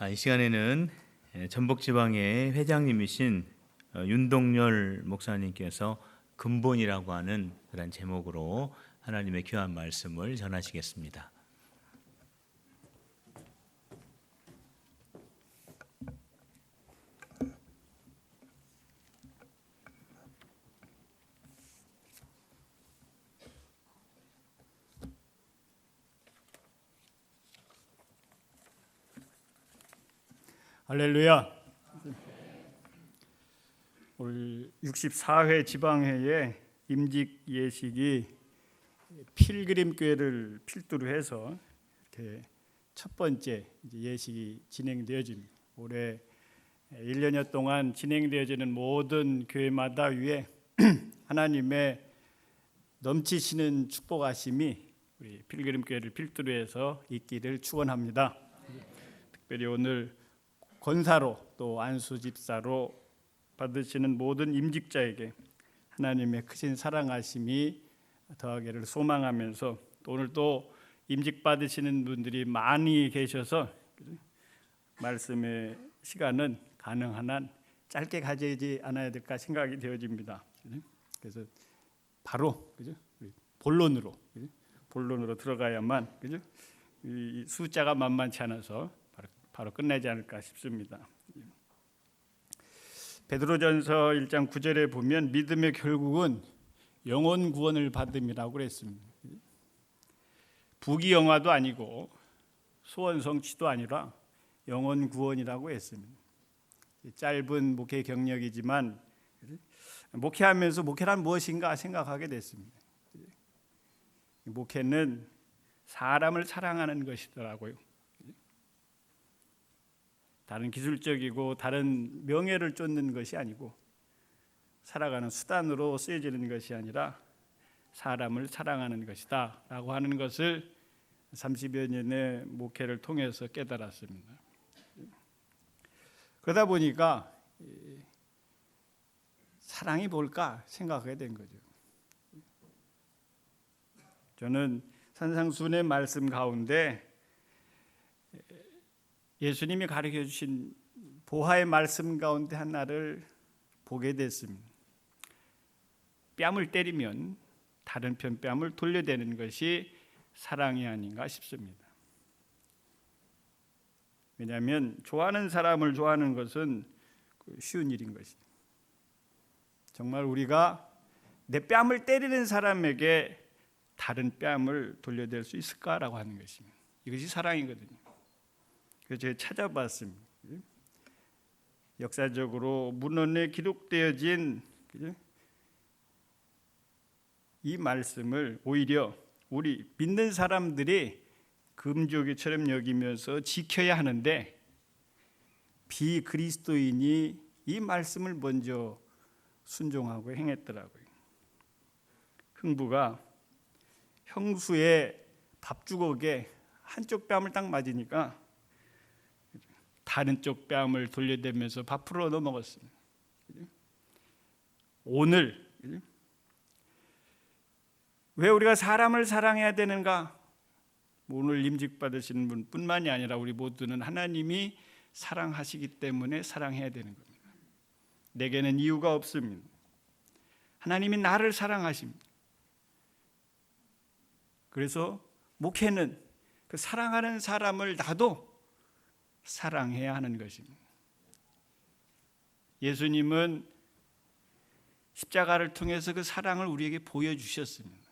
이 시간에는 전북지방의 회장님이신 윤동열 목사님께서 근본이라고 하는 그런 제목으로 하나님의 귀한 말씀을 전하시겠습니다. 할렐루야. 올 64회 지방회의 임직 예식이 필그림 교회를 필두로 해서 이렇게 첫 번째 예식이 진행되어집니다. 올해 1년여 동안 진행되어지는 모든 교회마다 위에 하나님의 넘치시는 축복하심이 우리 필그림 교회를 필두로 해서 있기를 축원합니다. 특별히 오늘 권사로 또 안수 집사로 받으시는 모든 임직자에게 하나님의 크신 사랑하심이 더하기를 소망하면서 또 오늘 또 임직 받으시는 분들이 많이 계셔서 말씀의 시간은 가능한 한 짧게 가지지 않아야 될까 생각이 되어집니다. 그래서 바로 본론으로 들어가야만 이 숫자가 만만치 않아서 바로 끝내지 않을까 싶습니다. 베드로전서 1장 9절에 보면 믿음의 결국은 영혼 구원을 받음이라고 그랬습니다. 부귀영화도 아니고 소원 성취도 아니라 영혼 구원이라고 했습니다. 짧은 목회 경력이지만 목회하면서 목회란 무엇인가 생각하게 됐습니다. 목회는 사람을 사랑하는 것이더라고요. 다른 기술적이고 다른 명예를 쫓는 것이 아니고 살아가는 수단으로 쓰여지는 것이 아니라 사람을 사랑하는 것이다 라고 하는 것을 30여 년의 목회를 통해서 깨달았습니다. 그러다 보니까 사랑이 뭘까 생각하게 된 거죠. 저는 산상수훈의 말씀 가운데 예수님이 가르쳐 주신 보화의 말씀 가운데 하나를 보게 됐습니다. 뺨을 때리면 다른 편 뺨을 돌려대는 것이 사랑이 아닌가 싶습니다. 왜냐하면 좋아하는 사람을 좋아하는 것은 쉬운 일인 것이죠. 정말 우리가 내 뺨을 때리는 사람에게 다른 뺨을 돌려댈 수 있을까라고 하는 것입니다. 이것이 사랑이거든요. 그래서 제가 찾아봤습니다. 역사적으로 문헌에 기록되어진 이 말씀을 오히려 우리 믿는 사람들이 금조기처럼 여기면서 지켜야 하는데 비그리스도인이 이 말씀을 먼저 순종하고 행했더라고요. 흥부가 형수의 밥주걱에 한쪽 뺨을 딱 맞으니까 다른 쪽 뺨을 돌려대면서 밥풀어 얻어 먹었습니다. 오늘 왜 우리가 사람을 사랑해야 되는가? 오늘 임직 받으시는 분뿐만이 아니라 우리 모두는 하나님이 사랑하시기 때문에 사랑해야 되는 겁니다. 내게는 이유가 없습니다. 하나님이 나를 사랑하십니다. 그래서 목회는 그 사랑하는 사람을 나도 사랑해야 하는 것입니다. 예수님은 십자가를 통해서 그 사랑을 우리에게 보여주셨습니다.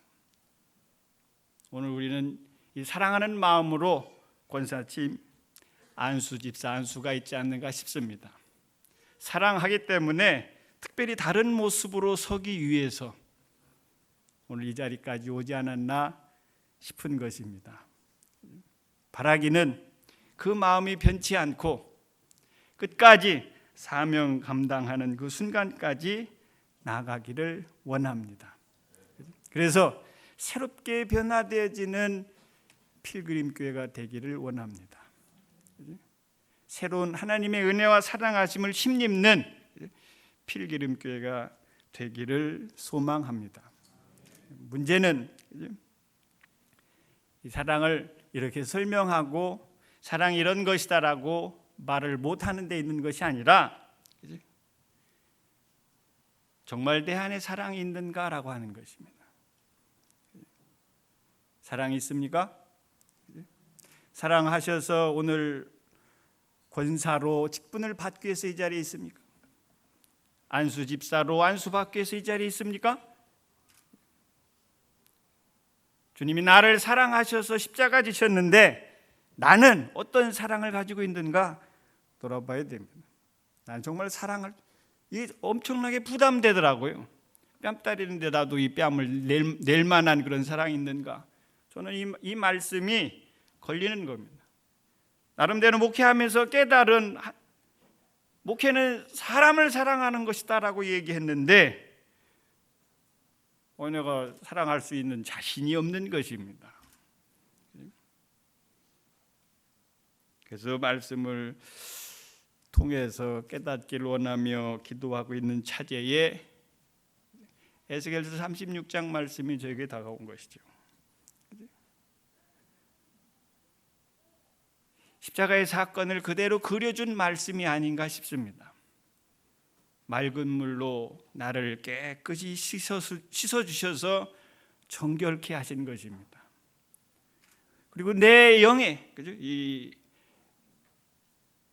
오늘 우리는 이 사랑하는 마음으로 권사팀 안수 집사 안수가 있지 않는가 싶습니다. 사랑하기 때문에 특별히 다른 모습으로 서기 위해서 오늘 이 자리까지 오지 않았나 싶은 것입니다. 바라기는 그 마음이 변치 않고 끝까지 사명 감당하는 그 순간까지 나아가기를 원합니다. 그래서 새롭게 변화되어지는 필그림 교회가 되기를 원합니다. 새로운 하나님의 은혜와 사랑하심을 힘입는 필그림 교회가 되기를 소망합니다. 문제는 이 사랑을 이렇게 설명하고 사랑이 이런 것이다라고 말을 못하는 데 있는 것이 아니라 정말 내 안에 사랑이 있는가라고 하는 것입니다. 사랑이 있습니까? 사랑하셔서 오늘 권사로 직분을 받기 위해서 이 자리에 있습니까? 안수 집사로 안수 받기 위해서 이 자리에 있습니까? 주님이 나를 사랑하셔서 십자가 지셨는데 나는 어떤 사랑을 가지고 있는가 돌아봐야 됩니다. 난 정말 사랑을, 이게 엄청나게 부담되더라고요. 뺨 따리는데 나도 이 뺨을 낼 만한 그런 사랑이 있는가. 저는 이 말씀이 걸리는 겁니다. 나름대로 목회하면서 깨달은, 목회는 사람을 사랑하는 것이다라고 얘기했는데 내가 사랑할 수 있는 자신이 없는 것입니다. 그래서 말씀을 통해서 깨닫기를 원하며 기도하고 있는 차제에 에스겔서 36장 말씀이 저에게 다가온 것이죠. 십자가의 사건을 그대로 그려준 말씀이 아닌가 싶습니다. 맑은 물로 나를 깨끗이 씻어주셔서 정결케 하신 것입니다. 그리고 내 영에, 그죠? 이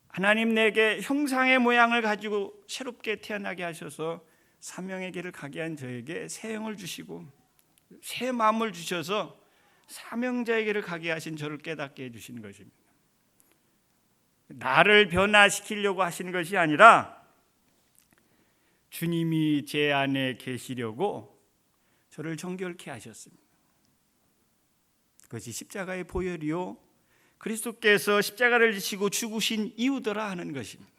하나님 내게 형상의 모양을 가지고 새롭게 태어나게 하셔서 사명의 길을 가게 한 저에게 새 영을 주시고 새 마음을 주셔서 사명자의 길을 가게 하신 저를 깨닫게 해주신 것입니다. 나를 변화시키려고 하신 것이 아니라 주님이 제 안에 계시려고 저를 정결케 하셨습니다. 그것이 십자가의 보혈이요 그리스도께서 십자가를 지시고 죽으신 이유더라 하는 것입니다.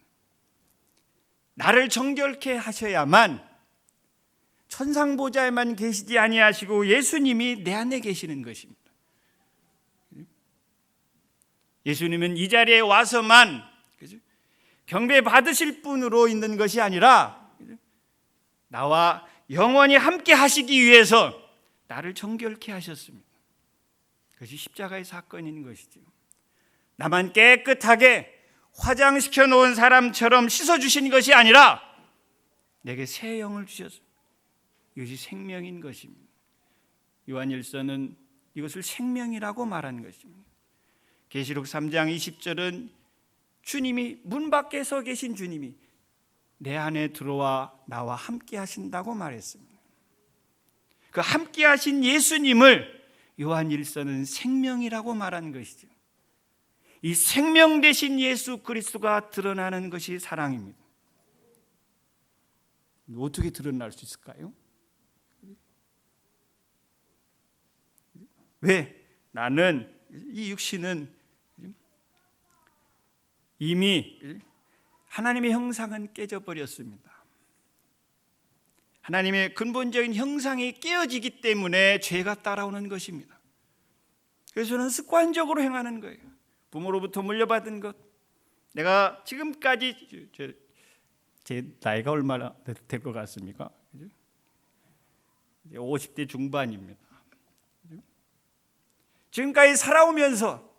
나를 정결케 하셔야만 천상보좌에만 계시지 아니하시고 예수님이 내 안에 계시는 것입니다. 예수님은 이 자리에 와서만 경배 받으실 분으로 있는 것이 아니라 나와 영원히 함께 하시기 위해서 나를 정결케 하셨습니다. 그것이 십자가의 사건인 것이죠. 나만 깨끗하게 화장시켜 놓은 사람처럼 씻어주신 것이 아니라 내게 새 영을 주셨습니다. 이것이 생명인 것입니다. 요한일서는 이것을 생명이라고 말한 것입니다. 계시록 3장 20절은 주님이 문 밖에 서 계신 주님이 내 안에 들어와 나와 함께 하신다고 말했습니다. 그 함께 하신 예수님을 요한일서는 생명이라고 말한 것이죠. 이 생명 되신 예수 그리스도가 드러나는 것이 사랑입니다. 어떻게 드러날 수 있을까요? 왜? 나는 이 육신은 이미 하나님의 형상은 깨져버렸습니다. 하나님의 근본적인 형상이 깨어지기 때문에 죄가 따라오는 것입니다. 그래서 저는 습관적으로 행하는 거예요. 부모로부터 물려받은 것. 내가 지금까지 제 나이가 얼마나 될 것 같습니까? 50대 중반입니다. 지금까지 살아오면서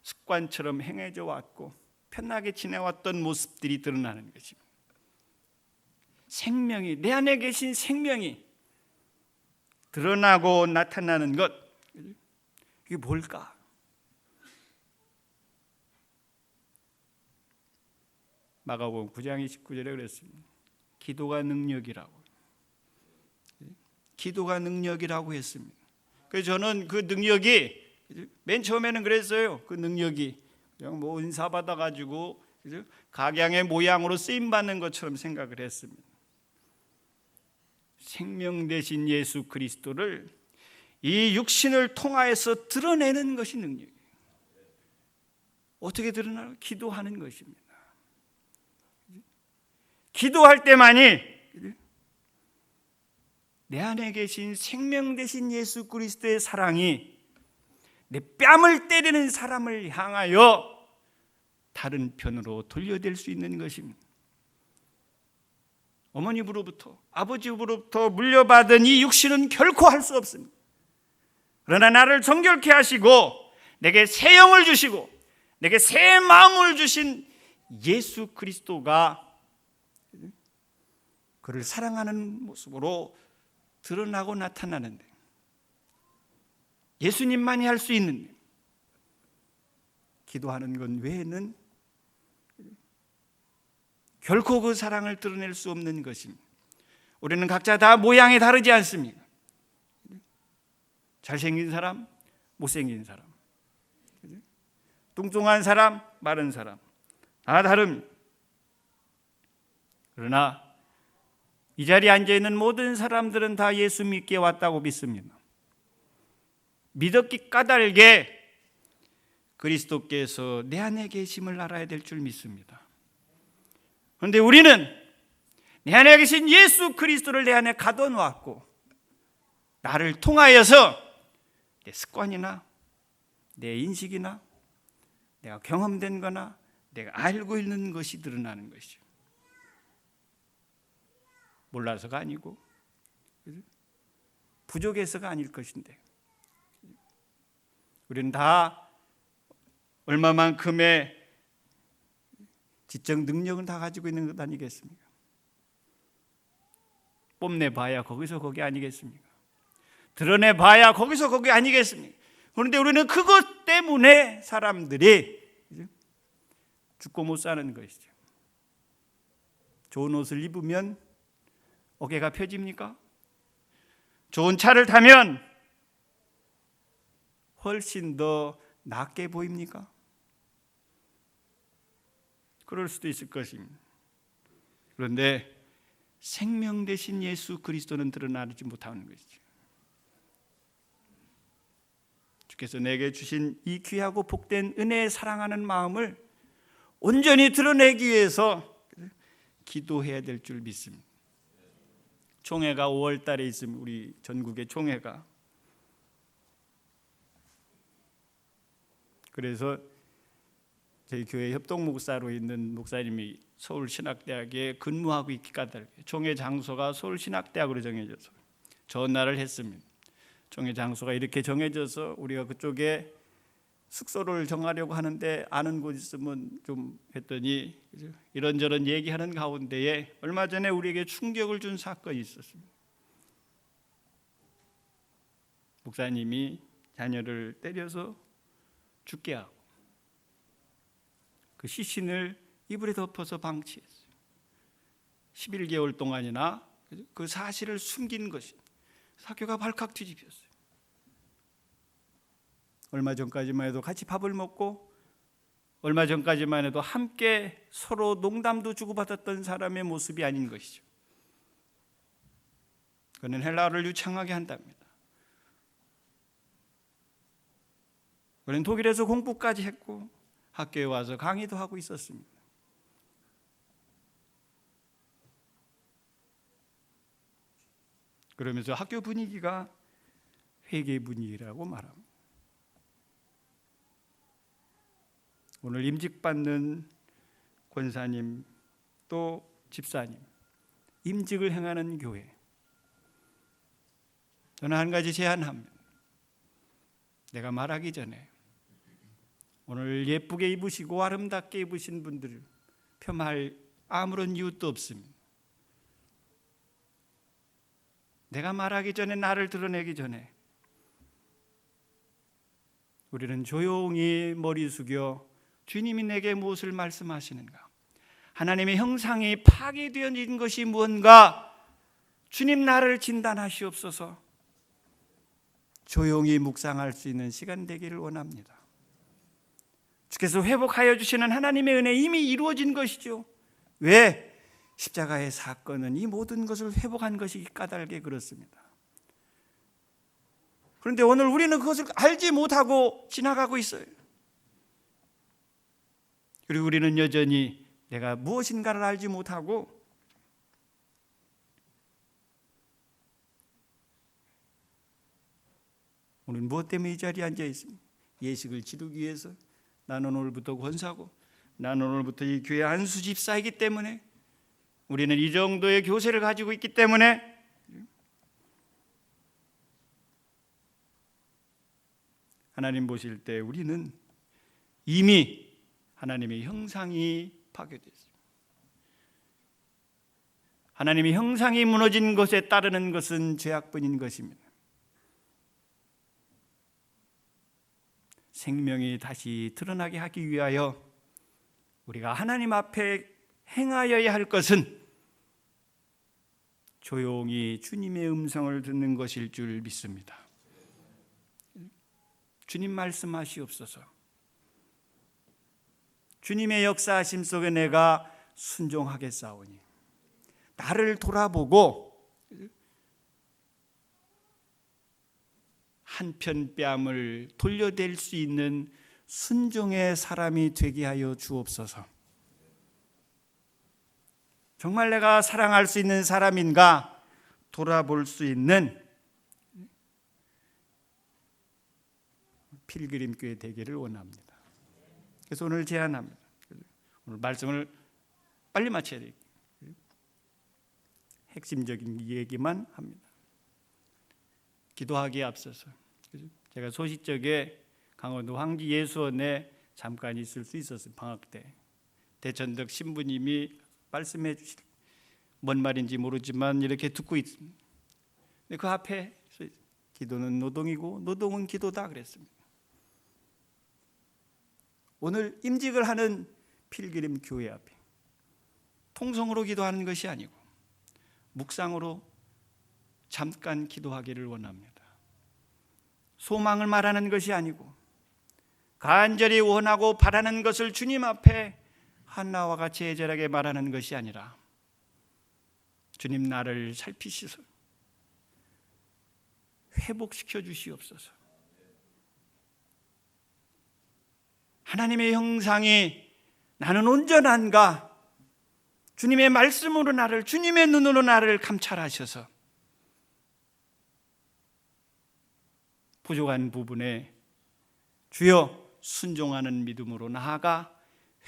습관처럼 행해져 왔고 편하게 지내왔던 모습들이 드러나는 것입니다. 생명이, 내 안에 계신 생명이 드러나고 나타나는 것, 이게 뭘까? 마가복음 9장 29절에 그랬습니다. 기도가 능력이라고. 기도가 능력이라고 했습니다. 그래서 저는 그 능력이 맨 처음에는 그랬어요. 그 능력이 그냥 뭐 은사 받아가지고 각양의 모양으로 쓰임 받는 것처럼 생각을 했습니다. 생명 되신 예수 그리스도를 이 육신을 통하여서 드러내는 것이 능력이에요. 어떻게 드러나요? 기도하는 것입니다. 기도할 때만이 내 안에 계신 생명 되신 예수 그리스도의 사랑이 내 뺨을 때리는 사람을 향하여 다른 편으로 돌려댈 수 있는 것입니다. 어머니부로부터 아버지부로부터 물려받은 이 육신은 결코 할 수 없습니다. 그러나 나를 정결케 하시고 내게 새 영을 주시고 내게 새 마음을 주신 예수 그리스도가 그를 사랑하는 모습으로 드러나고 나타나는데, 예수님만이 할 수 있는 기도하는 것 외에는 결코 그 사랑을 드러낼 수 없는 것입니다. 우리는 각자 다 모양이 다르지 않습니까? 잘생긴 사람, 못생긴 사람, 뚱뚱한 사람, 마른 사람, 다 다릅니다. 그러나 이 자리에 앉아있는 모든 사람들은 다 예수 믿기에 왔다고 믿습니다. 믿었기 까닭에 그리스도께서 내 안에 계심을 알아야 될 줄 믿습니다. 그런데 우리는 내 안에 계신 예수 그리스도를 내 안에 가둬놓았고, 나를 통하여서 내 습관이나 내 인식이나 내가 경험된 거나 내가 알고 있는 것이 드러나는 것이죠. 몰라서가 아니고 부족해서가 아닐 것인데, 우리는 다 얼마만큼의 지적 능력을 다 가지고 있는 것 아니겠습니까? 뽐내봐야 거기서 거기 아니겠습니까? 드러내봐야 거기서 거기 아니겠습니까? 그런데 우리는 그것 때문에 사람들이 죽고 못 사는 것이죠. 좋은 옷을 입으면 어깨가 펴집니까? 좋은 차를 타면 훨씬 더 낫게 보입니까? 그럴 수도 있을 것입니다. 그런데 생명 되신 예수 그리스도는 드러나지 못하는 것이죠. 주께서 내게 주신 이 귀하고 복된 은혜에 사랑하는 마음을 온전히 드러내기 위해서 기도해야 될 줄 믿습니다. 총회가 5월 달에 있으면, 우리 전국의 총회가, 그래서 저희 교회 협동목사로 있는 목사님이 서울신학대학에 근무하고 있기 까닭에 총회 장소가 서울신학대학으로 정해져서 전화를 했습니다. 총회 장소가 이렇게 정해져서 우리가 그쪽에 숙소를 정하려고 하는데 아는 곳 있으면 좀 했더니, 이런저런 얘기하는 가운데에 얼마 전에 우리에게 충격을 준 사건이 있었습니다. 목사님이 자녀를 때려서 죽게 하고 그 시신을 이불에 덮어서 방치했어요. 11개월 동안이나 그 사실을 숨긴 것이 학교가 발칵 뒤집혔어요. 얼마 전까지만 해도 같이 밥을 먹고, 얼마 전까지만 해도 함께 서로 농담도 주고받았던 사람의 모습이 아닌 것이죠. 그는 헬라어를 유창하게 한답니다. 그는 독일에서 공부까지 했고 학교에 와서 강의도 하고 있었습니다. 그러면서 학교 분위기가 회개 분위기라고 말합니다. 오늘 임직받는 권사님 또 집사님, 임직을 행하는 교회, 저는 한 가지 제안합니다. 내가 말하기 전에 오늘 예쁘게 입으시고 아름답게 입으신 분들을 폄하할 아무런 이유도 없습니다. 내가 말하기 전에, 나를 드러내기 전에 우리는 조용히 머리 숙여 주님이 내게 무엇을 말씀하시는가, 하나님의 형상이 파괴되어진 것이 무언가, 주님 나를 진단하시옵소서, 조용히 묵상할 수 있는 시간 되기를 원합니다. 주께서 회복하여 주시는 하나님의 은혜 이미 이루어진 것이죠. 왜? 십자가의 사건은 이 모든 것을 회복한 것이 까닭에 그렇습니다. 그런데 오늘 우리는 그것을 알지 못하고 지나가고 있어요. 그리고 우리는 여전히 내가 무엇인가를 알지 못하고 오늘 무엇 때문에 이 자리에 앉아 있습니까? 예식을 치르기 위해서, 나는 오늘부터 권사고, 나는 오늘부터 이 교회 안수 집사이기 때문에, 우리는 이 정도의 교세를 가지고 있기 때문에, 하나님 보실 때 우리는 이미 하나님의 형상이 파괴됐습니다. 하나님의 형상이 무너진 것에 따르는 것은 죄악뿐인 것입니다. 생명이 다시 드러나게 하기 위하여 우리가 하나님 앞에 행하여야 할 것은 조용히 주님의 음성을 듣는 것일 줄 믿습니다. 주님 말씀하시옵소서. 주님의 역사하심 속에 내가 순종하겠사오니 나를 돌아보고 한편 뺨을 돌려댈 수 있는 순종의 사람이 되게 하여 주옵소서. 정말 내가 사랑할 수 있는 사람인가 돌아볼 수 있는 필그림 교회 되기를 원합니다. 그래서 오늘 제안합니다. 오늘 말씀을 빨리 마쳐야 돼요. 핵심적인 얘기만 합니다. 기도하기에 앞서서 제가 소식적에 강원도 황지예수원에 잠깐 있을 수 있었어요. 방학 때 대천덕 신부님이 말씀해 주실, 뭔 말인지 모르지만 이렇게 듣고 있습니다. 근데 그 앞에 기도는 노동이고 노동은 기도다 그랬습니다. 오늘 임직을 하는 필그림 교회 앞에 통성으로 기도하는 것이 아니고 묵상으로 잠깐 기도하기를 원합니다. 소망을 말하는 것이 아니고 간절히 원하고 바라는 것을 주님 앞에 한나와 같이 애절하게 말하는 것이 아니라 주님 나를 살피시소, 회복시켜 주시옵소서. 하나님의 형상이 나는 온전한가? 주님의 말씀으로 나를, 주님의 눈으로 나를 감찰하셔서 부족한 부분에 주여 순종하는 믿음으로 나아가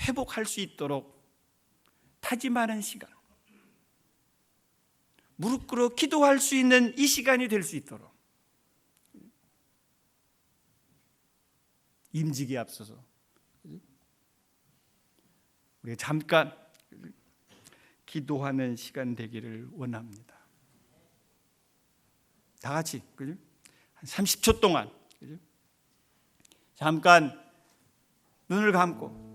회복할 수 있도록 다짐하는 시간, 무릎 꿇어 기도할 수 있는 이 시간이 될 수 있도록 임직에 앞서서 우리가 잠깐 기도하는 시간 되기를 원합니다. 다 같이 그죠? 한 30초 동안 그죠? 잠깐 눈을 감고